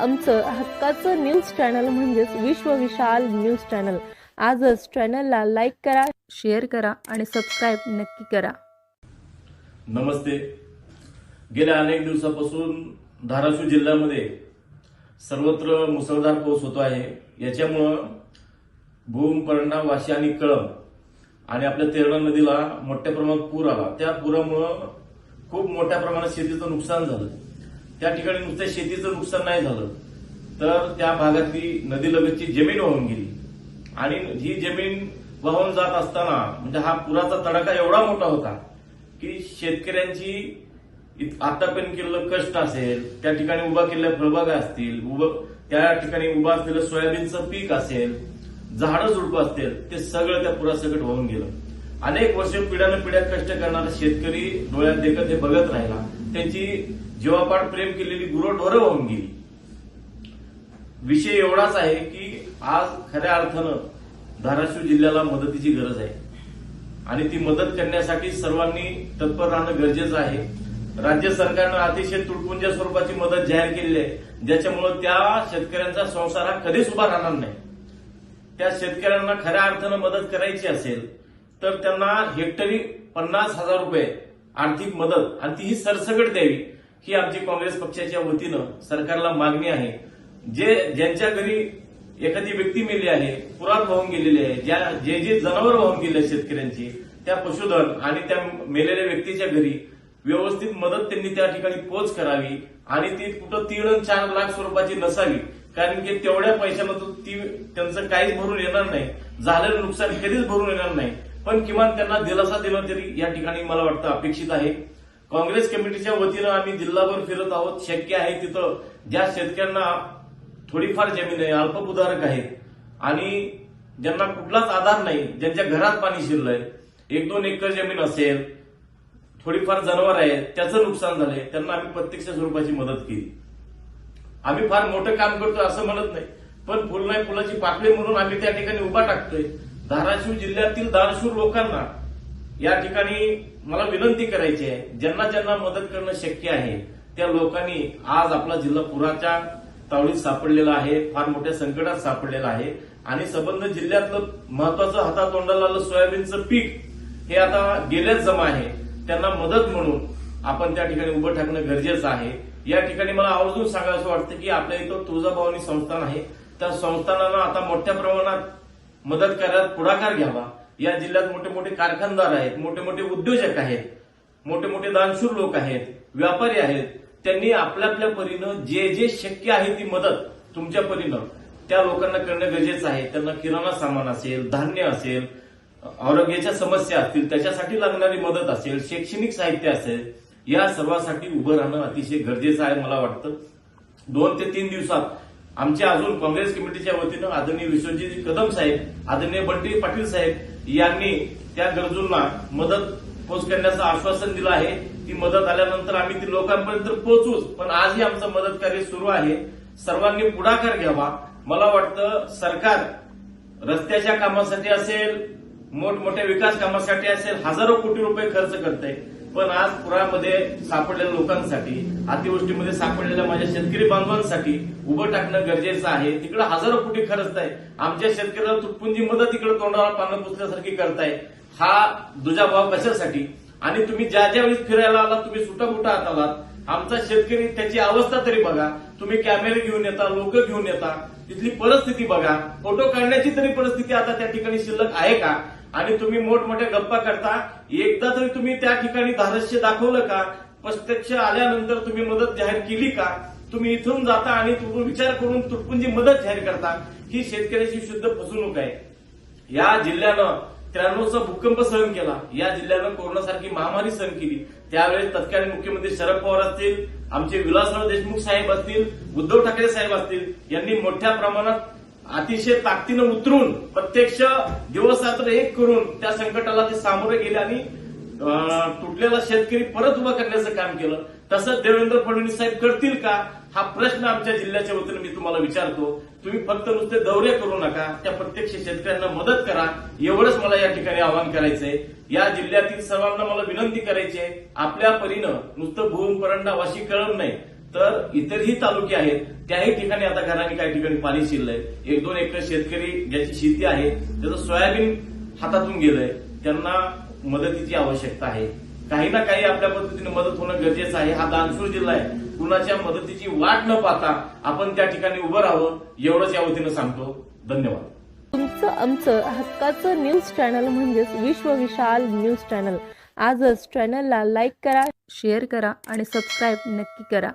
आमचं हक्काचं news channel म्हणजेच विश्व विशाल न्यूज चॅनल। आजच चॅनलला लाईक करा, शेअर करा आणि सबस्क्राईब नक्की करा। नमस्ते। गेल्या अनेक दिवसापासून धाराशिव जिल्ह्यामध्ये सर्वत्र मुसळधार पाऊस होतो आहे। याच्यामुळे भूम, परंडा, वाशी आणि कळंब आणि आपल्या तेरणा नदीला मोठ्या प्रमाणात पूर आला। त्या पुरामुळे खूप मोठ्या प्रमाणात शेतीचं नुकसान झालं। त्या ठिकाणी नुसतं शेतीचं नुकसान नाही झालं तर त्या भागातली नदीलगतची जमीन वाहून गेली आणि ही जमीन वाहून जात असताना म्हणजे हा पुराचा तडाखा एवढा मोठा होता की शेतकऱ्यांची आतापर्यंत केलेलं कष्ट असेल, त्या ठिकाणी उभा केलेल्या फळबागा असतील, त्या ठिकाणी उभा असलेलं सोयाबीनचं पीक असेल, झाडं झुडपं असतील, ते सगळं त्या पुरासकट वाहून गेलं। अनेक वर्ष पिढ्यानं पिढ्या कष्ट करणारा शेतकरी डोळ्यात देखत हे बघत राहिला। त्यांची जीवापाड प्रेम केलेली गुरंढोरं वाहून गेली। विषय एवढाच आहे की आज खऱ्या अर्थानं धाराशिव जिल्ह्याला मदतीची गरज आहे आणि ती मदत करण्यासाठी सर्वांनी तत्पर राहणं गरजेचं आहे। राज्य सरकारनं अतिशय तुटपुंज्या स्वरूपाची मदत जाहीर केलेली आहे, ज्याच्यामुळे त्या शेतकऱ्यांचा संसार हा कधीच उभा राहणार नाही। त्या शेतकऱ्यांना खऱ्या अर्थानं मदत करायची असेल तर त्यांना हेक्टरी 50,000 रुपये आर्थिक मदत आणि तीही सरसकट द्यावी, ही आमची काँग्रेस पक्षाच्या वतीनं सरकारला मागणी आहे। ज्यांच्या घरी एखादी व्यक्ती मेली आहे, पुरात वाहून गेलेली आहे, जे जनावर वाहून गेले शेतकऱ्यांची, त्या पशुधन आणि त्या मेलेल्या व्यक्तीच्या घरी व्यवस्थित मदत त्यांनी त्या ठिकाणी पोच करावी आणि ती कुठं 3 आणि 4 लाख स्वरूपाची नसावी, कारण की तेवढ्या पैशामधून त्यांचं काहीच भरून येणार नाही, झालेलं नुकसान कधीच भरून येणार नाही। पण किमान त्यांना दिलासा देणं तरी या ठिकाणी मला वाटतं अपेक्षित आहे। काँग्रेस कमिटीच्या वतीनं आम्ही जिल्हाभर फिरत आहोत। शक्य आहे तिथं ज्या शेतकऱ्यांना थोडीफार जमीन आहे, अल्पभूधारक आहेत आणि ज्यांना कुठलाच आधार नाही, ज्यांच्या घरात पाणी शिरलंय, 1-2 एकर जमीन असेल, थोडीफार जनावर आहेत, त्याचं नुकसान झालंय, त्यांना आम्ही प्रत्यक्ष स्वरूपाची मदत केली। आम्ही फार मोठं काम करतोय असं म्हणत नाही, पण फुल नाही फुलाची पाकळी म्हणून आम्ही त्या ठिकाणी उभा टाकतोय। धाराशिव जिल्ह्यातील दानशूर लोकांना या ठिकाणी मला विनंती करायची आहे, ज्यांना ज्यांना मदत करणं शक्य आहे त्या लोकांनी आज आपला जिल्हा पुराच्या तावडीत सापडलेला आहे, फार मोठ्या संकटात सापडलेला आहे आणि संबंध जिल्ह्यातलं महत्वाचं हातातोंडाला आलं सोयाबीनचं पीक हे आता गेल्याच जमा आहे, त्यांना मदत म्हणून आपण त्या ठिकाणी उभं टाकणं गरजेचं आहे। या ठिकाणी मला आवर्जून सांगायचं वाटतं की आपल्या इथं तुळजाभवानी संस्थान आहे, त्या संस्थानाला आता मोठ्या प्रमाणात मदत करायला पुढाकार घ्यावा। या जिल्ह्यात मोठे मोठे कारखानदार आहेत, मोठे मोठे उद्योजक आहेत, मोठे मोठे दानशूर लोक आहेत, व्यापारी आहेत, त्यांनी आपल्या आपल्या परीनं जे शक्य आहे ती मदत तुमच्या परीनं त्या लोकांना करणं गरजेचं आहे। त्यांना किराणा सामान असेल, धान्य असेल, आरोग्याच्या समस्या असतील त्याच्यासाठी लागणारी मदत असेल, शैक्षणिक साहित्य असेल, या सर्वांसाठी उभं राहणं अतिशय गरजेचं आहे। मला वाटतं 2 ते 3 दिवसात आमच्या अजून काँग्रेस कमिटीच्या वतीनं आदरणीय विश्वजित कदम साहेब, आदरणीय बंटी पाटील साहेब यांनी त्या गरजूंना मदत पोच करण्याचं आश्वासन दिलं आहे। ती मदत आल्यानंतर आम्ही ती लोकांपर्यंत पोहोचूच, पण आजही आमचं मदत कार्य सुरू आहे। सर्वांनी पुढाकार घ्यावा। मला वाटतं सरकार रस्त्याच्या कामासाठी असेल, मोठमोठ्या विकास कामासाठी असेल, हजारो कोटी रुपये खर्च करते, पण आज पुरामध्ये सापडलेल्या लोकांसाठी, अतिवृष्टीमध्ये सापडलेल्या माझ्या शेतकरी बांधवांसाठी उभं टाकणं गरजेचं आहे। तिकडे हजारो कोटी खर्च आहे, आमच्या शेतकऱ्याला तुटपुंजी मदत तिकडे तोंडाला पानं पुसल्यासारखी करताय। हा दुजाभाव कशासाठी? आणि तुम्ही ज्या वेळेस फिरायला आलात, तुम्ही सुटाबुटा हात आलात, आमचा शेतकरी त्याची अवस्था तरी बघा। तुम्ही कॅमेरे घेऊन येता, लोक घेऊन येता, तिथली परिस्थिती बघा, फोटो काढण्याची तरी परिस्थिती आता त्या ठिकाणी शिल्लक आहे का? आणि तुम्ही मोठमोठ्या गप्पा करता, एकदा तरी तुम्ही त्या ठिकाणी धाडस्य दाखवलं का? प्रत्यक्ष आल्यानंतर तुम्ही मदत जाहीर केली का? तुम्ही इथून जाता आणि तुम्ही विचार करून तुटपुंजी मदत जाहीर करता, ही शेतकऱ्याची शुद्ध फसवणूक आहे। या जिल्ह्यानं 93चा भूकंप सहन केला, या जिल्ह्यानं कोरोनासारखी महामारी सहन केली, त्यावेळेस तत्कालीन मुख्यमंत्री शरद पवार असतील, आमचे विलासराव देशमुख साहेब असतील, उद्धव ठाकरे साहेब असतील, यांनी मोठ्या प्रमाणात अतिशय ताकदीनं उतरून प्रत्यक्ष दिवसरात्र एक करून त्या संकटाला ते सामोरे गेले आणि तुटलेला शेतकरी परत उभा करण्याचं काम केलं। तसंच देवेंद्र फडणवीस साहेब करतील का? हा प्रश्न आमच्या जिल्ह्याच्या वतीनं मी तुम्हाला विचारतो। तुम्ही फक्त नुसते दौरे करू नका, त्या प्रत्यक्ष शेतकऱ्यांना मदत करा, एवढंच मला या ठिकाणी आवाहन करायचंय। या जिल्ह्यातील सर्वांना मला विनंती करायची आहे, आपल्या परीनं नुसतं भूम, परंडा, वाशी, कळंब नाही तर इतरही तालुके आहेत त्याही ठिकाणी आता घराने काही ठिकाणी पाणी शिरलंय. 1-2 एकर शेतकरी ज्याची शेती आहे त्याचं सोयाबीन हातातून गेलंय, त्यांना मदतीची आवश्यकता आहे. काही ना काही आपल्या पद्धतीने मदत होणं गरजेचं आहे. हा दानशूर जिल्हा आहे, कुणाच्या मदतीची वाट न पाहता आपण त्या ठिकाणी उभं राहावं एवढंच या वतीनं सांगतो. धन्यवाद. तुमचं आमचं हक्काचं न्यूज चॅनल म्हणजेच विश्व विशाल न्यूज चॅनल. आजच चॅनलला लाईक करा, शेअर करा आणि सबस्क्राईब नक्की करा.